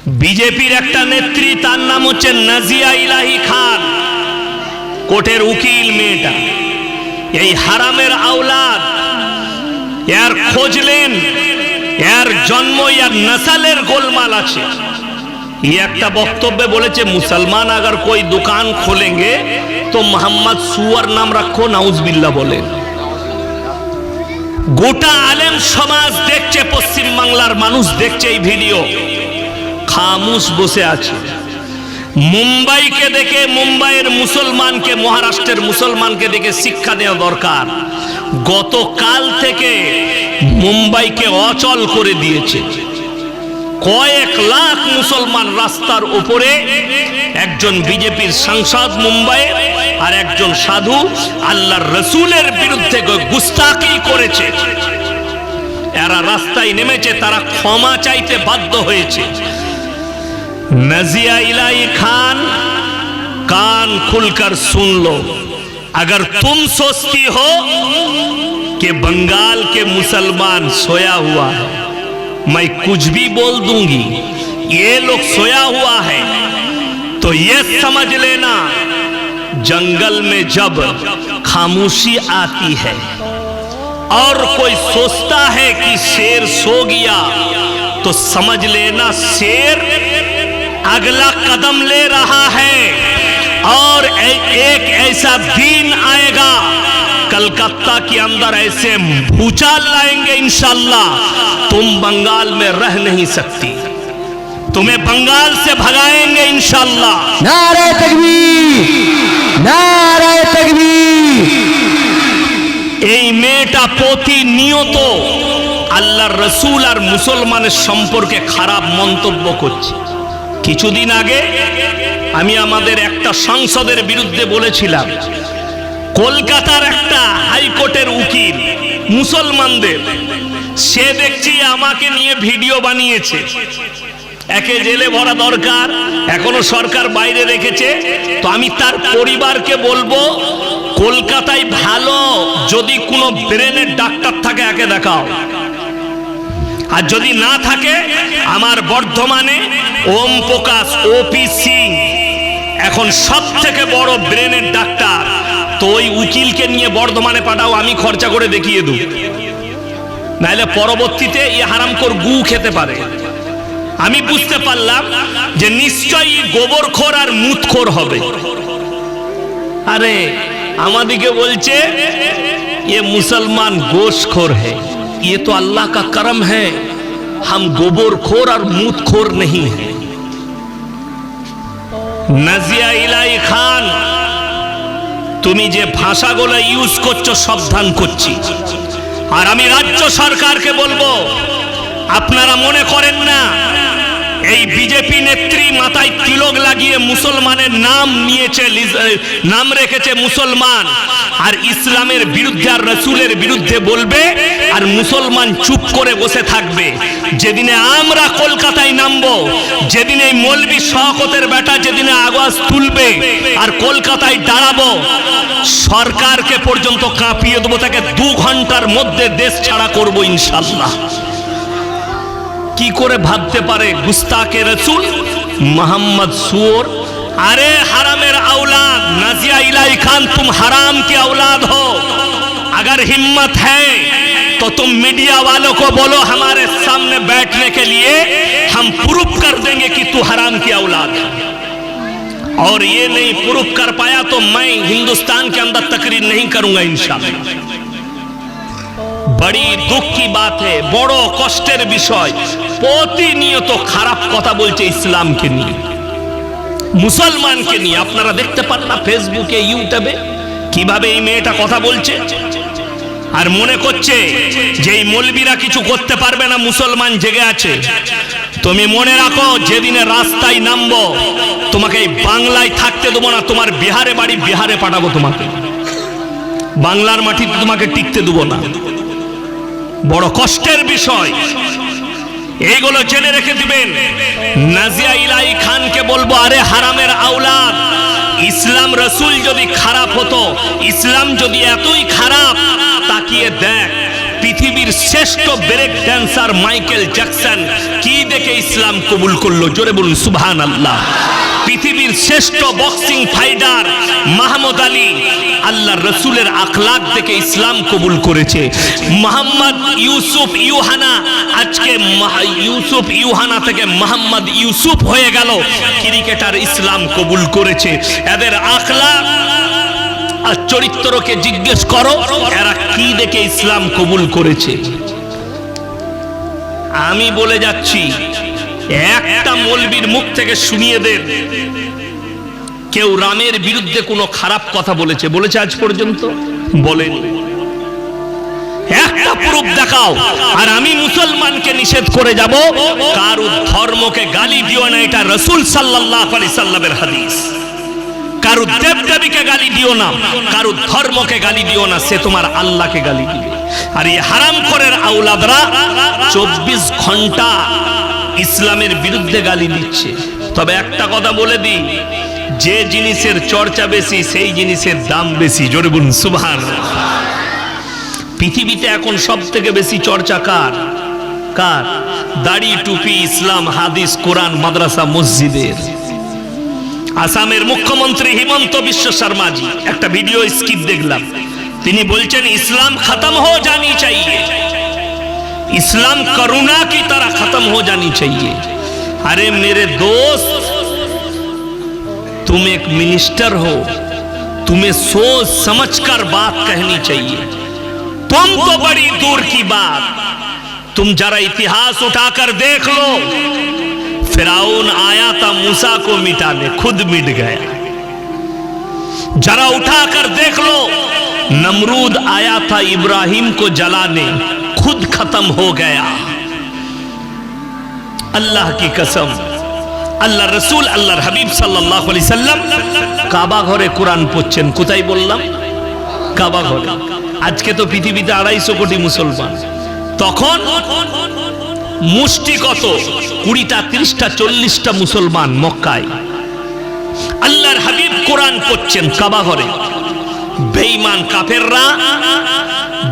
বিজেপির একটা নেত্রী, তার নাম হচ্ছে নাজিয়া ইলাহি খান, কোর্টের উকিল মেয়েটা। এই হারামের আওলাদ, এর খোঁজলেন, এর জন্ম, এর নসলের গোলমাল আছে। ये একটা বক্তব্যে বলেছে, মুসলমান अगर कोई दुकान खोलेंगे तो मोहम्मद सुअर नाम रखो, नाउजबिल्ला বলে। গোটা আলেম সমাজ দেখছে, পশ্চিম বাংলার মানুষ দেখছে এই ভিডিও, খামোশ বসে আছে। মুম্বাইকে দেখে, মুম্বাইয়ের মুসলমানকে, মহারাষ্ট্রের মুসলমানকে দেখে শিক্ষা দেওয়া দরকার। গতকাল থেকে মুম্বাইকে অচল করে দিয়েছে। কয়েক লাখ মুসলমান রাস্তার উপরে, একজন বিজেপির সাংসদ মুম্বাইয়ে আর একজন সাধু আল্লাহর রসুলের বিরুদ্ধে গুস্তাখি করেছে। এরা রাস্তায় নেমেছে, তারা ক্ষমা চাইতে বাধ্য হয়েছে। नजिया इलाही खान, कान खुलकर सुन लो, अगर तुम सोचती हो कि बंगाल के मुसलमान सोया हुआ है, मैं कुछ भी बोल दूंगी, ये लोग सोया हुआ है, तो ये समझ लेना जंगल में जब खामोशी आती है और कोई सोचता है कि शेर सो गया, तो समझ लेना शेर अगला कदम ले रहा है। और एक ऐसा दिन आएगा, कलकत्ता के अंदर ऐसे भूचाल लाएंगे इंशाअल्लाह, तुम बंगाल में रह नहीं सकती, तुम्हें बंगाल से भगाएंगे इंशाअल्लाह। नारे तकबीर, नारे तकबीर। এই মেয়েটা প্রতিনিয়ত আল্লাহর রসুল আর মুসলমানের সম্পর্কে খারাপ মন্তব্য করছে। কিছুদিন আগে আমি আমাদের একটা সাংসদের বিরুদ্ধে বলেছিলাম, কলকাতার একটা হাইকোর্টের উকিল মুসলমানদের, সে দেখছি আমাকে নিয়ে ভিডিও বানিয়েছে। একে জেলে ভরা দরকার, এখনো সরকার বাইরে রেখেছে। তো আমি তার পরিবারকে বলবো, কলকাতায় ভালো যদি কোনো ব্রেনের ডাক্তার থাকে একে দেখাও, আর যদি না থাকে আমার বর্ধমানে ওম প্রকাশ ওপি সিং এখন সব থেকে বড় ব্রেনের ডাক্তার, তো ওই উকিলকে নিয়ে বর্ধমানে পাঠাও, আমি খরচা করে দেখিয়ে দেব, নাহলে পরবর্তীতে এই হারামখোর গু খেতে পারে। আমি বুঝতে পারলাম যে নিশ্চয়ই গোবরখোর আর মুতখোর হবে। আরে আমাদিকে বলছে ये मुसलमान गोश्तखोर है, ये तो अल्लाह का करम है, हम गोबरखोर और मूतखोर नहीं है। নাজিয়া ইলাহি খান, তুমি যে ভাষাগুলো ইউজ করছো সাবধান করছি। আর আমি রাজ্য সরকারকে বলবো, আপনারা মনে করেন না এই বিজেপি নেত্রী মাথায় তিলক লাগিয়ে মুসলমানের নাম নিয়েছে, নাম রেখেছে মুসলমান, আর ইসলামের বিরুদ্ধে আর রসুলের বিরুদ্ধে বলবে, আর মুসলমান চুপ করে বসে থাকবে। যেদিনে আমরা কলকাতায় নামবো, যেদিন এই মৌলবি শওকতের বেটা যেদিনে আওয়াজ তুলবে আর কলকাতায় দাঁড়াবো, সরকারকে পর্যন্ত কাঁপিয়ে দেবো, তাকে 2 ঘন্টার মধ্যে দেশ ছাড়া করবো ইনশাআল্লাহ। কি করে ভাবতে পারে গুস্তাকে রসুল मोहम्मद सुअर? अरे हरामेर औलाद, नाजिया इलाही खान, तुम हराम के औलाद हो। अगर हिम्मत है तो तुम मीडिया वालों को बोलो हमारे सामने बैठने के लिए, हम प्रूफ कर देंगे कि तू हराम की औलाद है। और ये नहीं प्रूफ कर पाया तो मैं हिंदुस्तान के अंदर तकरीर नहीं करूंगा इंशाअल्लाह। बड़ी दुख की बात है, बड़ो कष्टेर विषय, প্রতিনিয়ত খারাপ কথা বলছে ইসলামকে নিয়ে, মুসলমানকে নিয়ে। আপনারা দেখতে পান না ফেসবুকে, ইউটিউবে কিভাবে এই মেয়েটা কথা বলছে, আর মনে করছে যে এই মৌলবীরা কিছু করতে পারবে না, মুসলমান জেগে আছে। তুমি মনে রাখো, যেদিনে রাস্তায় নামবো, তোমাকে এই বাংলায় থাকতে দেবো না, তোমার বিহারে বাড়ি, বিহারে পাঠাবো তোমাকে, বাংলার মাটিতে তোমাকে টিকতে দেবো না। বড় কষ্টের বিষয়, এইগুলো জেনে রেখে দিবেন। নাজিয়া ইলাহি খানকে বলবো, আরে হারামের আওলাদ, ইসলাম রসুল যদি খারাপ হতো, ইসলাম যদি এতই খারাপ, তাকিয়ে দেখ পৃথিবীর শ্রেষ্ঠ ব্রেক ড্যান্সার মাইকেল জ্যাকসন কি দেখে ইসলাম কবুল করলো? জোরে বলুন সুবহানাল্লাহ। পৃথিবীর শ্রেষ্ঠ বক্সিং ফাইটার মাহমুদ আলী আল্লাহর রসুলের আখলাক দেখে ইসলাম কবুল করেছে। মোহাম্মদ ইউসুফ ইউহানা, আজকে ইউসুফ ইউহানা থেকে মোহাম্মদ ইউসুফ হয়ে গেল, ক্রিকেটার ইসলাম কবুল করেছে। এদের আখলাক আর চরিত্রকে জিজ্ঞেস করো এরা কি দেখে ইসলাম কবুল করেছে। আমি বলে যাচ্ছি, একটা মৌলবীর মুখ থেকে শুনিয়ে দেন কেউ রামের বিরুদ্ধে কোনো খারাপ কথা বলেছে? বলেছে আজ পর্যন্ত? বলেনি। একটা প্রুফ দেখাও আর আমি মুসলমানকে নিষেধ করে যাব কারো ধর্মকে গালি দিও না, এটা রাসূল সাল্লাল্লাহু আলাইহি সাল্লামের হাদিস। কারো দেবদেবীকে গালি দিও না, কারো ধর্মকে গালি দিও না, সে তোমার আল্লাহকে গালি দিবে। আর এই হারামখোরের আওলাদরা 24 ঘন্টা ইসলামের বিরুদ্ধে গালি দিচ্ছে। তবে একটা কথা বলে দিই, যে জিনিসের চর্চা বেশি সেই জিনিসের দাম বেশি। জোরে বলুন সুবহানাল্লাহ। পৃথিবীতে এখন সব থেকে বেশি চর্চা কার? কার? দাড়ি, টুপি, ইসলাম, হাদিস, কোরআন, মাদ্রাসা, মসজিদের। আসামের মুখ্যমন্ত্রী হিমন্ত বিশ্ব শর্মাজি একটা ভিডিও স্কিপ দেখলাম, তিনি বলছেন ইসলাম खत्म हो जानी चाहिए, इस्लाम करुणा की तरह खत्म हो जानी चाहिए। अरे मेरे दोस्त, तुम एक मिनिस्टर हो, तुम्हें सोच समझकर बात कहनी चाहिए। तुम तो बड़ी दूर की बात, तुम जरा इतिहास उठाकर देख लो, फिरौन आया था मूसा को मिटाने, खुद मिट गया। जरा उठाकर देख लो, नमरूद आया था इब्राहिम को जलाने, खुद खत्म हो गया। अल्लाह की कसम, अल्लाह रसूल अल्लाहर হাবিব সাল্লাল্লাহু আলাইহি সাল্লাম কাবা ঘরে কোরআন পড়ছেন। কোথায় বললাম? কাবা ঘরে। আজকে তো পৃথিবীতে 250 কোটি মুসলমান, তখন মুষ্টি কত? 20টা 30টা 40টা মুসলমান মক্কায়। আল্লাহর হাবিব কোরআন পড়ছেন কাবা ঘরে। বেঈমান কাফেররা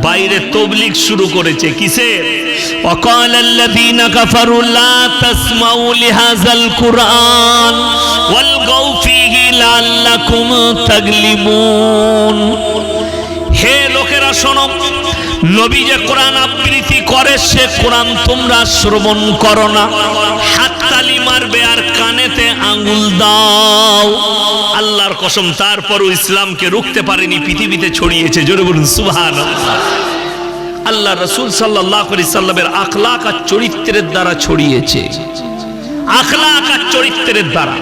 বাইরে তবলিগ শুরু করেছে। কিসের? وقال الذين كفروا لا تسمعوا لهذا القرآن والغوا فيه لعلكم تغلبون। হে লোকেরা শোনো, নবী যে কোরআন আবৃত্তি করে সে কোরআন তোমরা শ্রবণ করো না, হাততালি মারবে আর কানেতে আঙ্গুল দাও। আল্লাহর কসম, তারপরও ইসলামকে রুখতে পারেনি, পৃথিবীতে ছড়িয়েছে। জোরে বলুন সুবহানাল্লাহ। আল্লাহ রাসূল সাল্লাল্লাহু আলাইহি সাল্লামের আখলাক আর চরিত্রের দ্বারা ছড়িয়েছে। আখলাক আর চরিত্রের দ্বারা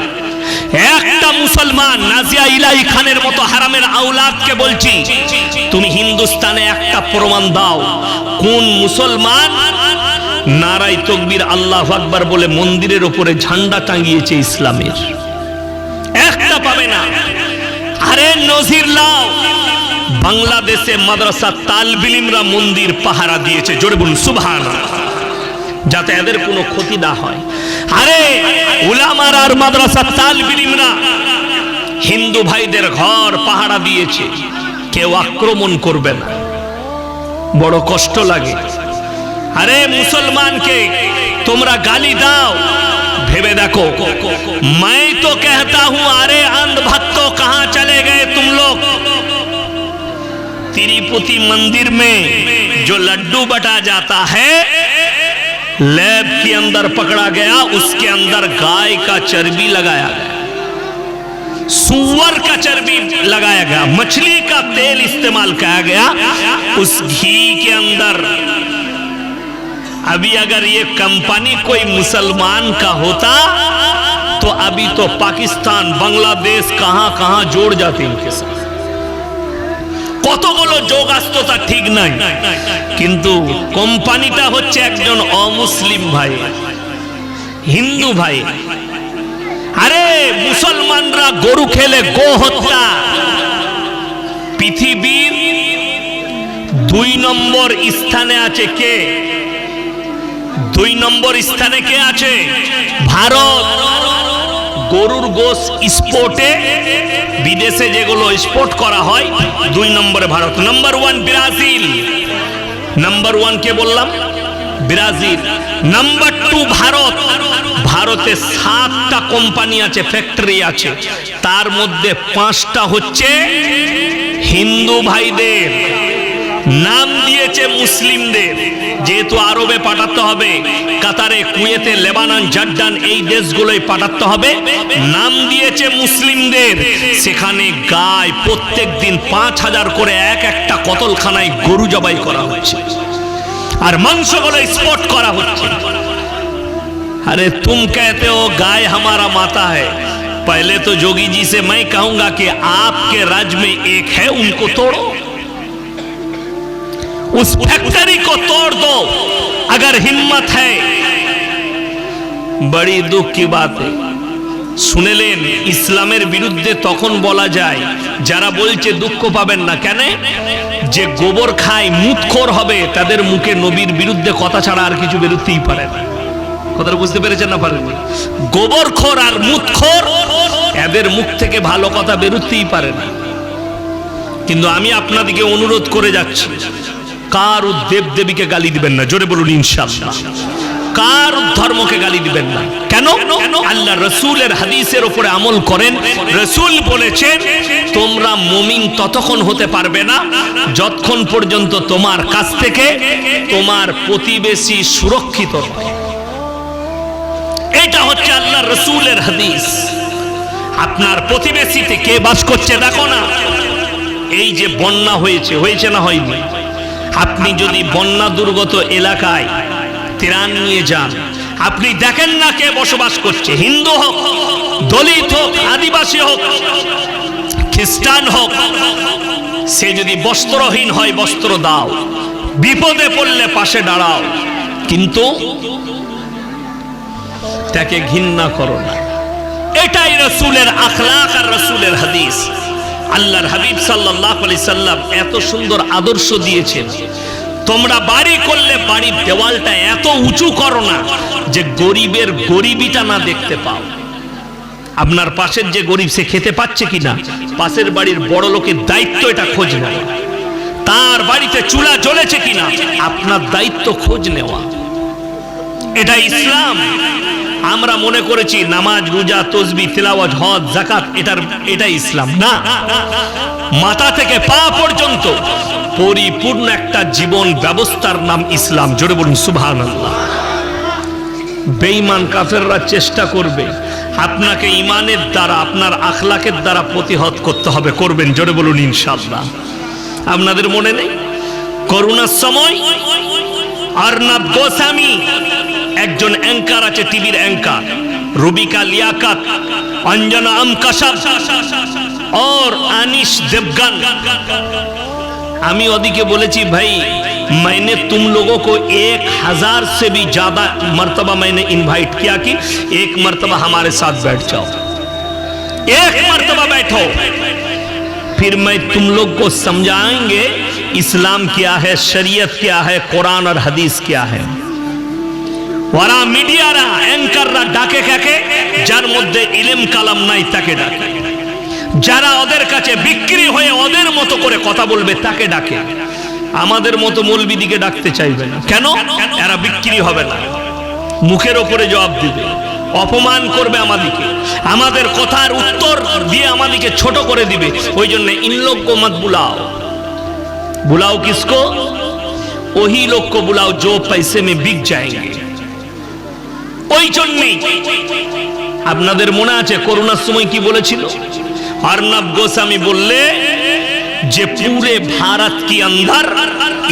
একটা মুসলমান, নাজিয়া ইলাহি খানের মতো হারামের আওলাদকে বলছি, তুমি হিন্দুস্তানে একটা প্রমাণ দাও কোন মুসলমান নারায়ে তাকবীর আল্লাহু আকবার বলে মন্দিরের উপরে ঝান্ডা টাঙিয়েছে ইসলামের? একটা পাবে না। আরে নজির লাও, বাংলাদেশে মাদ্রাসা তালবিল ইলমরা মন্দির পাহারা দিয়েছে। জোরে বলুন সুবহানাল্লাহ, যাতে এদের কোনো ক্ষতি না হয়। আরে উলামারা আর মাদ্রাসা তালবিল ইলমরা হিন্দু ভাইদের ঘর পাহারা দিয়েছে, কেউ আক্রমণ করবে না। বড় কষ্ট লাগে। আরে মুসলমানকে তোমরা গালি দাও, ভেবে দেখো। मैं तो कहता हूं, अरे अंध भक्तों कहां चले गए तुम लोग? तिरुपति मंदिर में जो लड्डू बटा जाता है, लैब के अंदर पकड़ा गया, उसके अंदर गाय का चर्बी लगाया गया, सुअर का चर्बी लगाया गया, मछली का तेल इस्तेमाल किया गया उस घी के अंदर। अभी अगर ये कंपनी कोई मुसलमान का होता तो अभी तो पाकिस्तान, बांग्लादेश कहां कहां जोड़ जाते इनके साथ। কতগুলো যোগ আসতো তা ঠিক নাই, কিন্তু কোম্পানিটা হচ্ছে একজন অমুসলিম ভাই, হিন্দু ভাই। আরে মুসলমানরা গরু খেলে গো হত্যা পৃথিবীর 2 নম্বর স্থানে আছে। কে 2 নম্বর স্থানে? কে আছে? ভারত। গরুর গোশ স্পোর্টে, বিদেশে যেগুলো স্পোর্ট করা হয়, 2 নম্বরে ভারত। নাম্বার 1 ব্রাজিল, নাম্বার 1 কে বললাম? ব্রাজিল। নাম্বার 2 ভারত। ভারতে 7টা কোম্পানি আছে, ফ্যাক্টরি আছে, তার মধ্যে 5টা হচ্ছে হিন্দু ভাইদের, নাম দিয়েছে মুসলিমদের। যেহেতু আরবে পাঠাতে হবে, কাতারে, কুয়েতে, লেবানন, জর্ডান, এই দেশগুলোই পাঠাতে হবে, নাম দিয়েছে মুসলিমদের। সেখানে গায় প্রত্যেক দিন 5000 করে এক একটা কতলখানায় গরু জবাই করা হচ্ছে, আর মাংসগুলো স্পট করা হচ্ছে। अरे तुम कहते हो गाय हमारा माता है, पहले तो जोगी जी से मैं कहूंगा कि आपके राज्य में एक है, उनको तोड़ो, उस फैक्ट्री को तोड़ दो अगर हिम्मत है। बड़ी दुख की बात है। শুনেলেন, ইসলামের বিরুদ্ধে তখন বলা যায় যারা বলছে দুঃখ পাবেন না কেন, যে গোবর খায় মুতখোর হবে, তাদের মুখে নবীর বিরুদ্ধে কথা ছাড়া আর কিছু বেরোতেই পারে না। কথাটা বুঝতে পেরেছেন না পারেননি? গোবরখোর আর মুতখোর, এদের মুখ থেকে ভালো কথা বেরোতেই পারে না। কিন্তু আমি আপনাদেরকে অনুরোধ করে যাচ্ছি, কার দেব দেবীকে গালি দিবেন না, জোরে বলুন ইনশাআল্লাহ। কার ধর্মকে গালি দিবেন না। কেন? আল্লাহ রসুলের হাদিসের উপরে আমল করেন। রসুল বলেছেন, তোমরা মুমিন ততক্ষণ হতে পারবে না যতক্ষণ পর্যন্ত তোমার কাছ থেকে তোমার প্রতিবেশী সুরক্ষিত নয়। এটা হচ্ছে আল্লাহ রসুলের হাদিস। আপনার প্রতিবেশীতে কে বাস করছে দেখো না। এই যে বন্যা হয়েছে, হয়েছে না হয়নি? আপনি যদি বন্যা দুর্গত এলাকায় ত্রাণ নিয়ে যান, আপনি দেখেন না কে বসবাস করছে, হিন্দু হোক, দলিত হোক, আদিবাসী হোক, খ্রিস্টান হোক। সে যদি বস্ত্রহীন হয় বস্ত্র দাও, বিপদে পড়লে পাশে দাঁড়াও, কিন্তু তাকে ঘৃণা করো না। এটাই রসুলের আখলাক আর রসুলের হাদিস। আল্লাহর হাবিব সাল্লাল্লাহু আলাইহি সাল্লাম এত সুন্দর আদর্শ দিয়েছেন, তোমরা বাড়ি করলে বাড়ির দেওয়ালটা এত উঁচু করো না যে গরিবের গরিবিটা না দেখতে পাও। আপনার পাশের যে গরিব, সে খেতে পাচ্ছে কিনা, পাশের বাড়ির বড় লোকের দায়িত্ব এটা খোঁজ নেওয়া। তার বাড়িতে চুলা জ্বলেছে কিনা, আপনার দায়িত্ব খোঁজ নেওয়া। এটা ইসলাম। আমরা মনে করেছি নামাজ, রোজা, তসবিহ, তিলাওয়াত, হজ, যাকাত এটা ইসলাম না। মাথা থেকে পা পর্যন্ত পরিপূর্ণ একটা জীবন ব্যবস্থার নাম ইসলাম। জোরে বলুন সুবহানাল্লাহ। বেঈমান কাফেররা চেষ্টা করবে আপনাকে ইমানের দ্বারা, আপনার আখলাকের দ্বারা প্রতিহত করতে হবে। করবেন, জোরে বলুন ইনশাআল্লাহ। আপনাদের মনে নেই করোনার সময় অর্ণব গোস্বামী, একজন অ্যাঙ্কার আছে, টিভির অ্যাঙ্কার, রুবিকা লিয়াকত, অঞ্জনা আমকাশব और अनिश देवगन। আমি ওদিকে বলেছি, ভাই मैंने तुम लोगों को 1000 से भी ज्यादा मर्तबा मैंने इनवाइट किया कि एक मर्तबा हमारे साथ बैठ जाओ, एक मर्तबा बैठो, फिर मैं तुम लोग को समझाएंगे इस्लाम क्या है, शरीयत क्या है, कुरान और हदीस क्या है। ওরা মিডিয়ারা, অ্যাঙ্কাররা ডাকে কাকে? যার মধ্যে ইলম কালাম নাই তাকে ডাকে। যারা ওদের কাছে বিক্রি হয়ে ওদের মতো করে কথা বলবে তাকে ডাকে। আমাদের মতো মৌলবিদিকে ডাকতে চাইবে না। কেন? এরা বিক্রি হবে না, মুখের ওপরে জবাব দিবে, অপমান করবে আমাদেরকে, আমাদের কথার উত্তর দিয়ে আমাদেরকে ছোট করে দিবে। ওই জন্য ইন লোগ কো মত বুলাও। বুলাও কিসকো? ওহি লোগ কো বুলাও जो पैसे में बिक जाएंगे। ওই জন্যই আপনাদের মনে আছে করোনার সময় কি বলেছিল অর্ণব গোস্বামী? বললে যে पूरे भारत के अंदर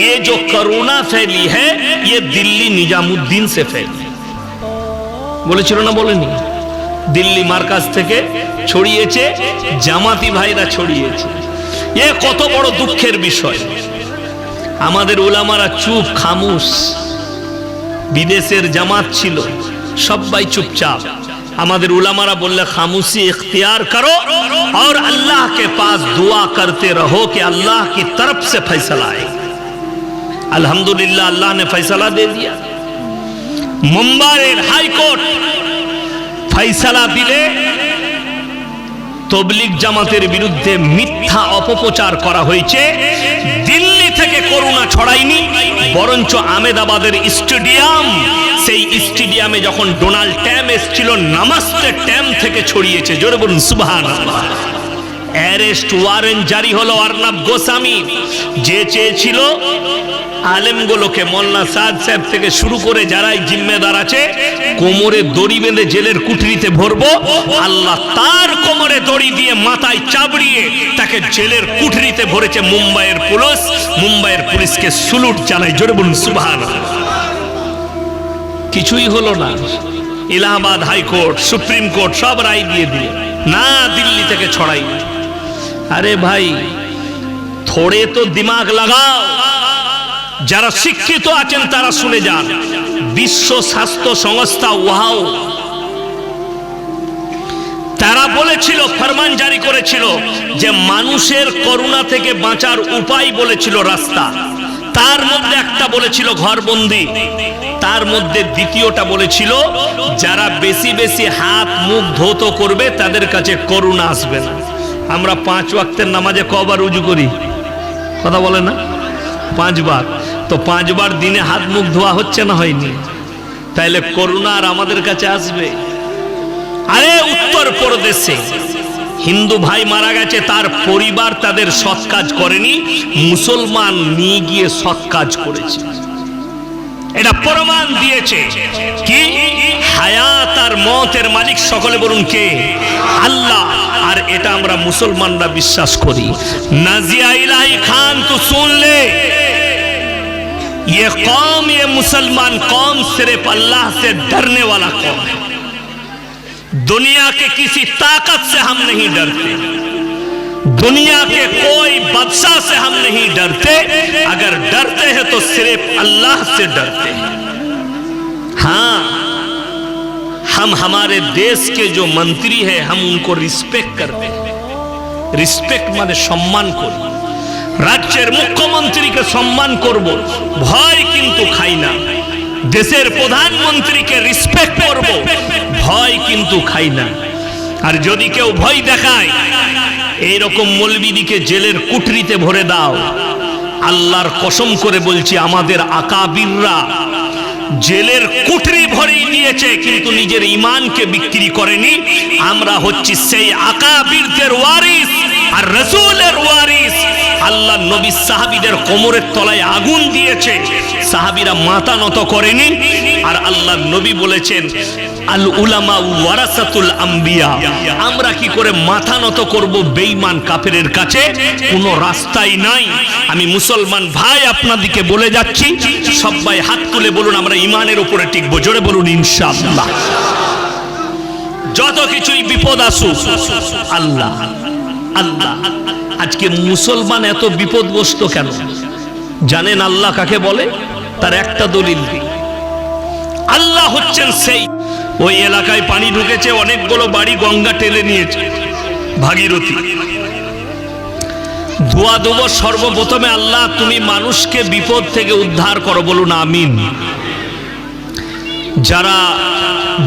ये जो कोरोना फैली है ये दिल्ली निजामुद्दीन से फैली। বলেছিল না? বলেনি? দিল্লি মার্কাজ থেকে ছড়িয়েছে, জামাতি ভাইরা ছড়িয়েছে। এ কত বড় দুঃখের বিষয়। আমাদের উলামারা চুপ, খামুশ। বিদেশের জামাত ছিল, সবাই চুপচাপ। আমাদের উলামারা বললে খামুশি इख्तियार करो और अल्लाह के पास दुआ करते रहो कि अल्लाह की तरफ से फैसला आए। अल्हम्दुलिल्लाह, अल्लाह ने फैसला दे दिया। मुंबईर हाई कोर्ट फैसला दिले তবলিগ জামাতের বিরুদ্ধে মিথ্যা অপপ্রচার করা হয়েছে। দিল্লি থেকে করোনা ছড়ায়নি, বরঞ্চ আহমেদাবাদের স্টেডিয়াম, সেই স্টেডিয়ামে যখন ডোনাল্ড ট্রাম্প এসেছিল নামাজতে ট্রাম্প থেকে ছড়িয়েছে। জোরে বলুন সুবহানাল্লাহ। অ্যারেস্ট ওয়ারেন্ট জারি হলো অর্ণব গোস্বামী, যে চেয়েছিল আলেমগুলোকে মোল্লা সাদ সাহেব থেকে শুরু করে যারাই জিম্মেদার আছে কোমরে দড়ি বেঁধে জেলের কুঠরিতে ভরবো। আল্লাহ তার কোমরে দড়ি দিয়ে মাথায় চাবড়িয়ে তাকে জেলের কুঠরিতে ভরেছে মুম্বাইয়ের পুলিশ। মুম্বাইয়ের পুলিশকে স্যালুট জানাই। জোরে বলুন সুবহানাল্লাহ। কিছুই হলো না। ইলাহাবাদ হাইকোর্ট, সুপ্রিম কোর্ট সব রায় দিয়ে দিল, না দিল্লি থেকে ছড়াই। আরে ভাই, থোড়ে তো দিমাগ লাগাও। যারা শিক্ষিত আছেন তারা শুনে যান। বিশ্ব স্বাস্থ্য সংস্থা ওয়াও তারা বলেছিল, ফরমান জারি করেছিল যে মানুষের করোনা থেকে বাঁচার উপায় বলেছিল রাস্তা। তার মধ্যে একটা বলেছিল ঘরবন্দি, তার মধ্যে দ্বিতীয়টা বলেছিল যারা বেশি বেশি হাত মুখ ধৌত করবে তাদের কাছে করোনা আসবে না। আমরা 5 ওয়াক্তের নামাজে কবার উজু করি? কথা বলে না? 5 বার। তো 5 বার দিনে হাত মুখ ধোয়া হচ্ছে না হয়নি? তাইলে করোনা আর আমাদের কাছে আসবে? আরে উত্তর প্রদেশে হিন্দু ভাই মারা গেছে, তার পরিবার তাদের সৎ কাজ করেনি, মুসলমান নিয়ে গিয়ে সৎ কাজ করেছে। এটা প্রমাণ দিয়েছে কি হায়াত আর মতের মালিক সকলে বলুন কে? আল্লাহ। আর এটা আমরা মুসলমানরা বিশ্বাস করি। নাজিয়া ইলাহি খান তো শুনলে, ये कौम, ये मुसलमान कौम सिर्फ अल्लाह से डरने वाला कौम है। दुनिया के किसी ताकत से हम नहीं डरते, दुनिया के कोई बादशाह से हम नहीं डरते। अगर डरते हैं तो सिर्फ अल्लाह से डरते हैं। हाँ, हम हमारे देश के जो मंत्री हैं हम उनको रिस्पेक्ट करते हैं। रिस्पेक्ट माने सम्मान करो। রাজ্যের মুখ্যমন্ত্রীকে সম্মান করব, ভয় কিন্তু খাই না। দেশের প্রধানমন্ত্রীকে রেসপেক্ট করব, ভয় কিন্তু খাই না। আর যদি কেউ ভয় দেখায়, এইরকম মৌলবীদিকে জেলের কুঠরিতে ভরে দাও। আল্লাহর কসম করে বলছি, আমাদের আকাবিররা জেলের কুঠরি ভরেই দিয়েছে কিন্তু নিজের ঈমানকে বিক্রি করেনি। আমরা হচ্ছি সেই আকাবিরদের ওয়ারিস আর রাসূলের ওয়ারিস। আল্লাহ নবী সাহাবীদের কোমরের তলায় আগুন দিয়েছে, সাহাবীরা মাথা নত করেনি। আর আল্লাহ নবী বলেছেন আল উলামা ওয়ারাসাতুল আম্বিয়া। আমরা কি করে মাথা নত করব বেঈমান কাফেরের কাছে? কোনো রাস্তাই নাই। আমি মুসলমান ভাই আপনাদেরকে বলে যাচ্ছি, সবাই হাত তুলে বলুন আমরা ঈমানের উপরে টিকবো। জোরে বলুন ইনশাআল্লাহ। যত কিছুই বিপদ আসুক, আল্লাহ আল্লাহ। আজকে মুসলমান এত বিপদগ্রস্ত কেন জানেন? আল্লাহ কাকে বলে? তার একটা দলিল দিই। আল্লাহ হচ্ছেন সেই, ওই এলাকায় পানি ঢুকেছে, অনেকগুলো বাড়ি গঙ্গা টেনে নিয়েছে, ভাগীরথী। দোয়া দেব সর্বপ্রথমে, আল্লাহ তুমি মানুষকে বিপদ থেকে উদ্ধার করো, বলুন আমিন। যারা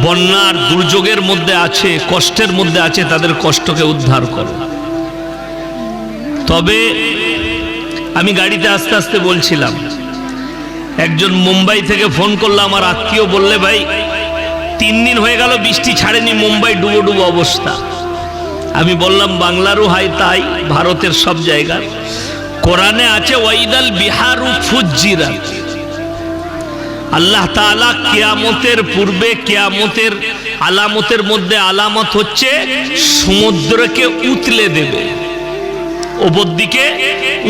বন্যার দুর্যোগের মধ্যে আছে, কষ্টের মধ্যে আছে, তাদের কষ্টকে উদ্ধার করো। তবে আমি গাড়িতে আস্তে আস্তে বলছিলাম, একজন মুম্বাই থেকে ফোন করলো, আমার আত্মীয়, বললে ভাই 3 দিন হয়ে গেল বৃষ্টি ছাড়েনি, মুম্বাই ডুবো ডুবো অবস্থা। আমি বললাম বাংলারও হয় তাই, ভারতের সব জায়গা। কোরআনে আছে ওয়াইদাল বিহারু ফুজ্জিরাত। আল্লাহ তাআলা কিয়ামতের পূর্বে, কিয়ামতের আলামতের মধ্যে আলামত হচ্ছে সমুদ্রকে উতলে দেবে, ওপর দিকে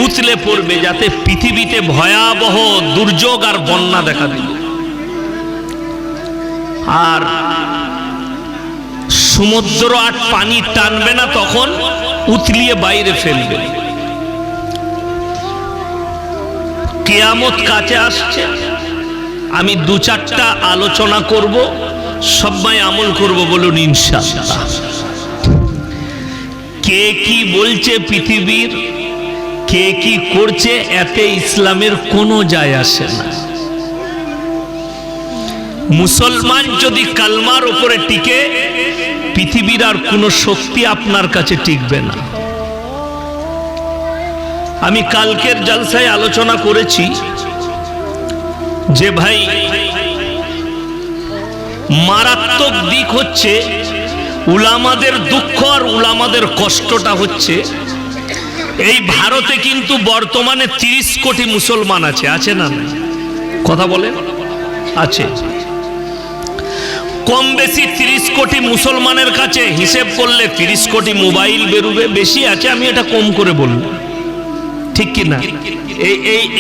উতলে পড়বে, যাতে পৃথিবীতে ভয়াবহ দুর্যোগ আর বন্যা দেখা দিবে। আর সমুদ্র আর পানি টানবে না, তখন উতলিয়ে বাইরে ফেলবে। কিয়ামত কাছে আসছে। আমি 2-4টা আলোচনা করব, সবাই আমল করব, বলুন ইনশাআল্লাহ। কে কি বলছে পৃথিবীর, কে কি করছে, এতে ইসলামের কোনো যায় আসে না। মুসলমান যদি কালমার উপরে টিকে, পৃথিবী পৃথিবীর আর কোনো শক্তি আপনার কাছে টিকবে না। আমি কালকের জলসায় আলোচনা করেছি যে ভাই মারাত্মক দিক হচ্ছে উলামাদের দুঃখ আর উলামাদের কষ্টটা হচ্ছে এই ভারতে কিন্তু বর্তমানে 30 কোটি মুসলমান আছে না? কথা বলে আছে। কম বেশি 30 কোটি মুসলমানের কাছে হিসেব করলে 30 কোটি মোবাইল বেরোবে, বেশি আছে, আমি এটা কম করে বলব, ঠিক কি না?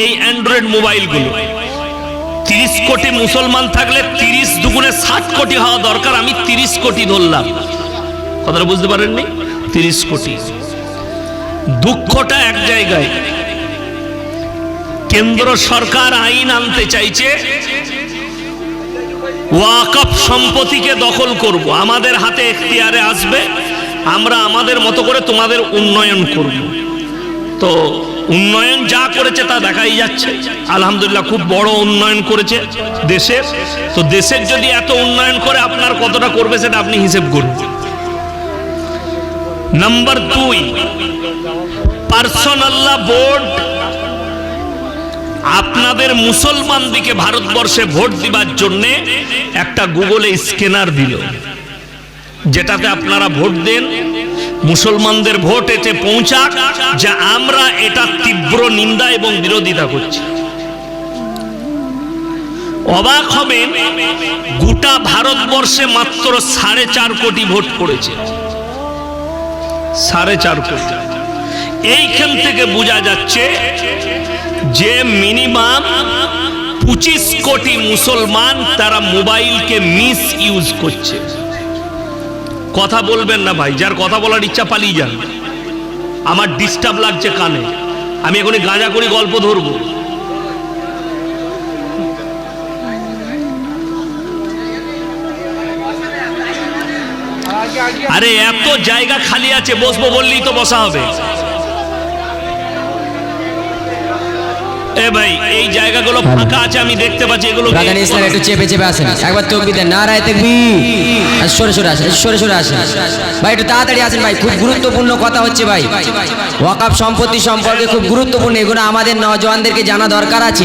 এই অ্যান্ড্রয়েড মোবাইলগুলো 30 কোটি মুসলমান থাকলে 30 দুগুণে 60 কোটি হওয়া দরকার, আমি 30 কোটি ধরলাম। কথাটা বুঝতে পারেননি? 30 কোটি। দুঃখটা এক জায়গায়, কেন্দ্র সরকার আইন আনতে চাইছে ওয়াকফ সম্পত্তিকে দখল করব, আমাদের হাতে এখতিয়ারে আসবে, আমরা আমাদের মতো করে তোমাদের উন্নয়ন করব। তো উন্নয়ন যা করেছে তা দেখাই যাচ্ছে, আলহামদুলিল্লাহ খুব বড় উন্নয়ন করেছে দেশের। তো দেশের যদি এত উন্নয়ন করে আপনার কতটা করবে সেটা আপনি হিসেব করুন। নাম্বার 2, পার্সোনাল বোর্ড আপনাদের মুসলমানদিকে ভারতবর্ষে ভোট দিবার জন্যে একটা গুগলে স্ক্যানার দিল, যেটাতে আপনারা ভোট দেন, মুসলমানদের ভোট এতে পৌঁছাক, যে আমরা এটা তীব্র নিন্দা এবং বিরোধিতা করছি। অবাক হবেন, গোটা ভারতবর্ষে মাত্র 4.5 কোটি ভোট পড়েছে, 4.5 কোটি। এইখান থেকে বোঝা যাচ্ছে যে মিনিমাম 25 কোটি মুসলমান তারা মোবাইলকে মিস ইউজ করছে। কথা বলবেন না ভাই, যার কথা বলার ইচ্ছা পালিয়ে যান, আমার ডিস্টার্ব লাগছে কানে, আমি এখনই গাঁজা করে গল্প ধরবো। আরে এত জায়গা খালি আছে, বসবো বললেই তো বসা হবে। এ ভাই, এই জায়গাগুলো ফাঁকা আছে, আমি দেখতে পাচ্ছি, এগুলো একটু চেপে চেপে আসেন, একবার তাকবীর দেন, নারায়ে তাকবীর। সরে আসেন ভাই, একটু তাড়াতাড়ি আসেন ভাই, খুব গুরুত্বপূর্ণ কথা হচ্ছে ভাই, ওয়াকফ সম্পত্তি সম্পর্কে খুব গুরুত্বপূর্ণ, এগুলো আমাদের নওজওয়ানদেরকে জানা দরকার আছে।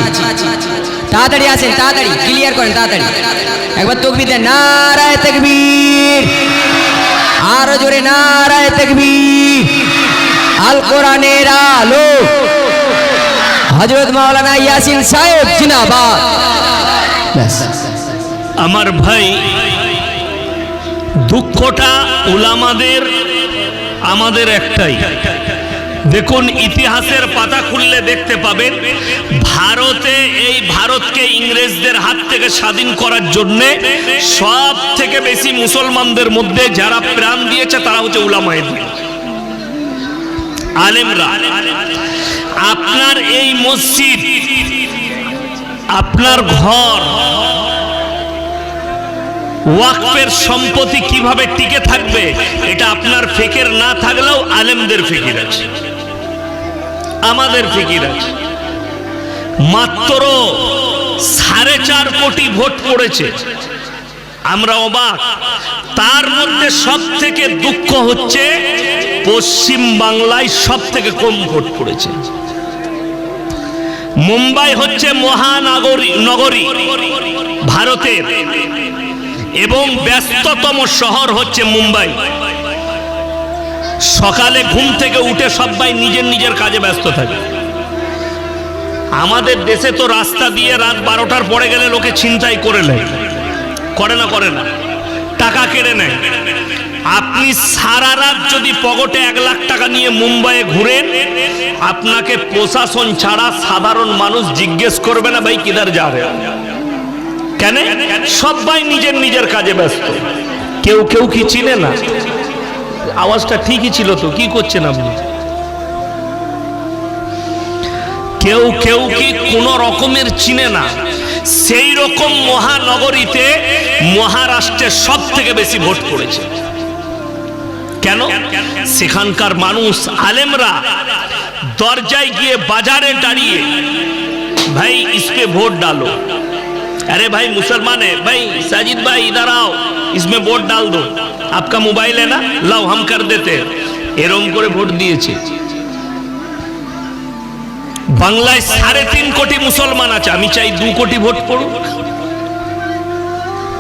তাড়াতাড়ি আসেন, তাড়াতাড়ি ক্লিয়ার করেন, তাড়াতাড়ি একবার তাকবীর দেন, নারায়ে তাকবীর, আরো জোরে নারায়ে তাকবীর। আল কোরআনের আলো হযরত মাওলানা ইয়াসিন সাহেব জিন্দাবাদ। আমার ভাই, দুঃখটা উলামাদের আমাদের একটাই। দেখুন, ইতিহাসের পাতা খুললে দেখতে পাবেন, ভারতে এই ভারতকে ইংরেজদের হাত থেকে স্বাধীন করার জন্য সব থেকে বেশি মুসলমানদের মধ্যে যারা প্রাণ দিয়েছে তারা হচ্ছে উলামায়ে দ্বীন, আলেমরা। আপনার এই মসজিদ, আপনার ঘর, ওয়াকফের সম্পত্তি কিভাবে টিকে থাকবে এটা আপনার ফিকির না থাকলেও আলেমদের ফিকির আছে, আমাদের ফিকির আছে। মাত্র 4.5 কোটি ভোট পড়েছে, আমরা অবাক। তার মধ্যে সব থেকে দুঃখ হচ্ছে পশ্চিম বাংলায় সব থেকে কম ভোট পড়েছে। মুম্বাই হচ্ছে মহানগরী ভারতের, এবং ব্যস্ততম শহর হচ্ছে মুম্বাই। সকালে ঘুম থেকে উঠে সবাই নিজের নিজের কাজে ব্যস্ত থাকে। আমাদের দেশে তো রাস্তা দিয়ে রাত 12টার পরে গেলে লোকে ছিনতাই করে নেয়, করে না, টাকা কেড়ে নেয়। আপনি সারা রাত যদি পকেটে 1 লাখ টাকা নিয়ে মুম্বাইয়ে ঘুরেন, আপনাকে প্রশাসন ছাড়া সাধারণ মানুষ জিজ্ঞেস করবে না ভাই কিধার যা রে। কেন? সবাই নিজের নিজের কাজে ব্যস্ত। কেউ কি চিনে না? আওয়াজটা ঠিকই ছিল তো, কি করছেন আপনি? কেউ কি কোন রকমের চিনে না। সেই রকম মহানগরীতে মহারাষ্ট্রের সব থেকে বেশি ভোট পড়েছে। কেন? সেখানকার মানুষ, আলেমরা দরজায় গিয়ে, বাজারে দাঁড়িয়ে, ভাই ইসপে ভোট ডালো, अरे भाई मुसलमान है भाई, साजिद भाई इधर आओ, इसमें वोट डाल दो। आपका मोबाइल है ना, लाओ हम कर देते, এরম করে ভোট দিয়েছে। বাংলায় 3.5 কোটি মুসলমান আছে, আমি চাই 2 কোটি ভোট পড়ুক,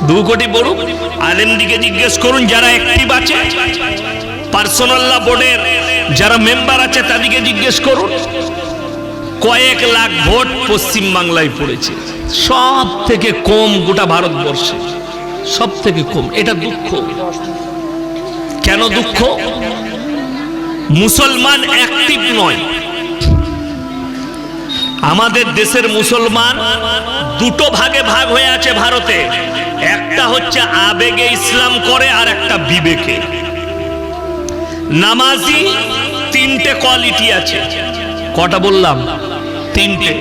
2 কোটি পড়ুক। আলেম দিকে জিজ্ঞেস করুন যারা অ্যাক্টিভ আছে, পার্সোনাল ল বোর্ডের যারা মেম্বার আছে তাদেরকে জিজ্ঞেস করুন, কয়েক লাখ ভোট পশ্চিম বাংলায় পড়েছে, সব থেকে কম গোটা ভারতবর্ষে, সব থেকে কম। এটা দুঃখ। কেন দুঃখ? মুসলমান অ্যাক্টিভ নয়। আমাদের দেশের মুসলমান দুটো ভাগে ভাগ হয়ে আছে ভারতে, একটা হচ্ছে আবেগে ইসলাম করে আর একটা বিবেকে। নামাজি 3টে কোয়ালিটি আছে, কটা বললাম? 3টে।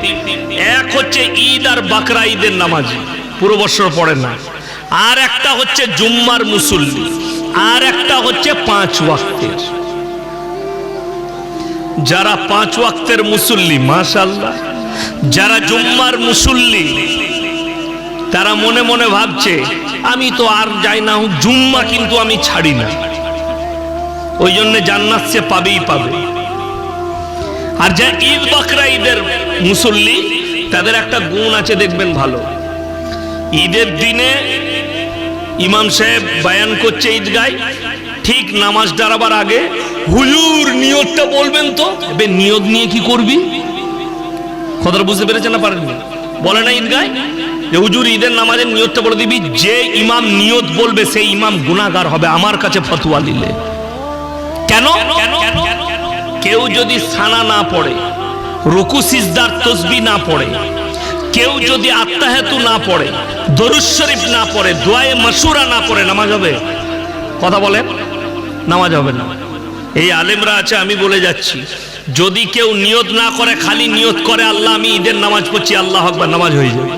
এক হচ্ছে ঈদ আর বাকরা ঈদের নামাজি, পুরো বছর পড়ে না। আর একটা হচ্ছে জুম্মার মুসল্লি, আর একটা হচ্ছে 5 ওয়াক্তের। যারা 5 ওয়াক্তের মুসল্লি মাশাআল্লাহ, যারা জুম্মার মুসল্লি, তারা মনে মনে ভাবছে আমি তো আর যাই না জুম্মা, কিন্তু আমি ছাড়ি না, ওই জন্য জান্নাত সে পাবেই পাবে। আর যা ঈদ বাকরা ঈদের মুসল্লি, তাদের একটা গুণ আছে দেখবেন ভালো। ঈদের দিনে ইমাম সাহেব বয়ান করছে ঈদগায়, ঠিক নামাজ দাঁড়াবার আগে হুজুর নিয়তটা বলবেন তো। এবে নিয়ত নিয়ে কি করবি? কথাটা বুঝতে পেরেছেন না পারেননি? বলে না ঈদগায় যে হুজুর ঈদের নামাজের নিয়তটা বলে দিবি, যে ইমাম নিয়ত বলবে সেই ইমাম গুনাহগার হবে আমার কাছে ফতোয়া দিলে। কেন? কেউ যদি সানা না পড়ে, রুকু সিজদার তসবিহ না পড়ে, কেউ যদি আত্তাহিয়াতু না পড়ে, দরুদ শরীফ না পড়ে, দোয়ায়ে মাসুরা না পড়ে, নামাজ হবে? কথা বলেন, নামাজ হবে না। এই আলেমরা আছে, আমি বলে যাচ্ছি, যদি কেউ নিয়ত না করে, খালি নিয়ত করে আল্লাহ আমি ঈদের নামাজ পড়ছি, আল্লাহ আকবার, নামাজ হয়ে যাবে।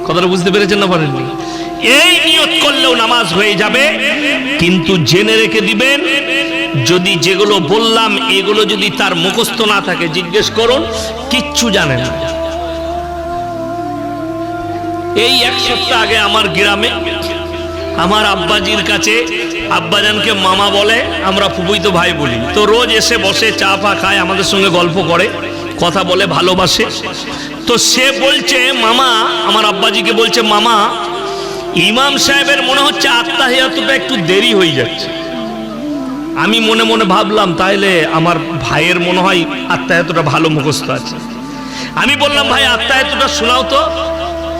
কথাটা বুঝতে পেরেছেন না পারেননি? এই নিয়ত করলেও নামাজ হয়ে যাবে, কিন্তু জেনে রেখে দিবেন, যদি যেগুলো বললাম এগুলো যদি তার মুখস্থ না থাকে, জিজ্ঞেস করুন, কিচ্ছু জানে না। এই 1 সপ্তাহ আগে আমার গ্রামে আমার আব্বাজির কাছে, আব্বাজানকে মামা বলে, আমরা ফুফুই তো ভাই বলি, তো রোজ এসে বসে চা ফা খায়, আমাদের সঙ্গে গল্প করে, কথা বলে, ভালোবাসে। তো সে বলছে মামা, আমার আব্বাজিকে বলছে মামা, ইমাম সাহেবের মনে হচ্ছে আত্তাহিয়াতুটা একটু দেরি হয়ে যাচ্ছে। আমি মনে মনে ভাবলাম তাইলে আমার ভাইয়ের মনে হয় আত্তাহিয়াতুটা ভালো মুখস্থ আছে। আমি বললাম ভাই আত্তাহিয়াতুটা শোনাও তো।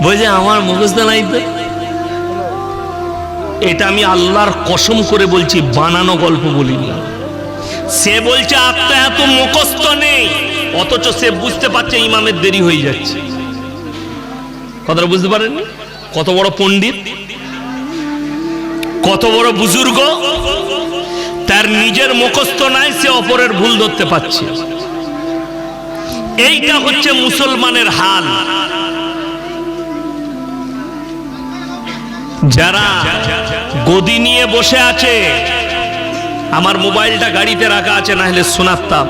বলছে আমার মুখস্থ নাই তো। এটা আমি আল্লাহর কসম করে বলছি, বানানো গল্প বলিনি। সে বলছে আত্তাহিয়াতু মুখস্থ নেই, অথচ সে বুঝতে পারছে ইমামের দেরি হয়ে যাচ্ছে। কথাটা বুঝতে পারেননি? কত বড় পণ্ডিত, কত বড় বুজুর্গ, তার নিজের মুখস্থ নাই, সে অপরের ভুল ধরতে পারছে। এইটা হচ্ছে মুসলমানের হাল। যারা গদি নিয়ে বসে আছে, আমার মোবাইলটা গাড়িতে রাখা আছে, না হলে শোনাতাম,